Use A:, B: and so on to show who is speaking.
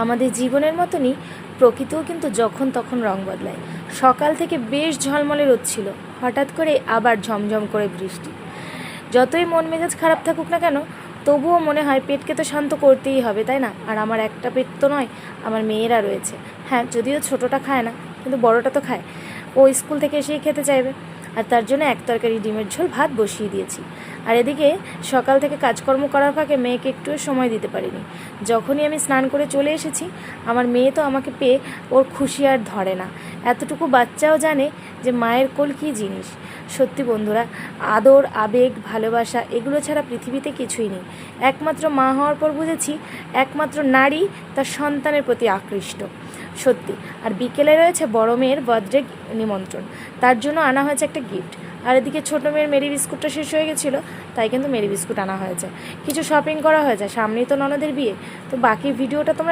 A: আমাদের জীবনের মতনই প্রকৃতিও কিন্তু যখন তখন রং বদলায়। সকাল থেকে বেশ ঝলমলে রোদ ছিল, হঠাৎ করে আবার ঝমঝম করে বৃষ্টি। যতই মন মেজাজ খারাপ থাকুক না কেন, তবুও মনে হয় পেটকে তো শান্ত করতেই হবে, তাই না? আর আমার একটা পেট তো নয়, আমার মেয়েরা রয়েছে। হ্যাঁ, যদিও ছোটোটা খায় না, কিন্তু বড়টা তো খায়। ও স্কুল থেকে এসেই খেতে চাইবে, আর তার জন্য এক তরকারি ডিমের ঝোল ভাত বসিয়ে দিয়েছি। আর এদিকে সকাল থেকে কাজকর্ম করার ফাঁকে মেয়েকে একটুও সময় দিতে পারিনি। যখনই আমি স্নান করে চলে এসেছি, আমার মেয়ে তো আমাকে পেয়ে ওর খুশি আর ধরে না। এতটুকু বাচ্চাও জানে যে মায়ের কোল কী জিনিস। সত্যি বন্ধুরা, আদর, আবেগ, ভালোবাসা এগুলো ছাড়া পৃথিবীতে কিছুই নেই। একমাত্র মা হওয়ার পর বুঝেছি একমাত্র নারী তার সন্তানের প্রতি আকৃষ্ট। সত্যি। আর বিকেলে রয়েছে বড় মেয়ের বার্থডে নিমন্ত্রণ, তার জন্য আনা হয়েছে একটা গিফট। আর এদিকে ছোটো মেয়ের মেরি বিস্কুটটা শেষ হয়ে গেছিলো, তাই কিন্তু মেরি বিস্কুট আনা হয়েছে। কিছু শপিং করা হয়েছে, সামনেই তো ননদের বিয়ে। তো বাকি ভিডিওটা তোমরা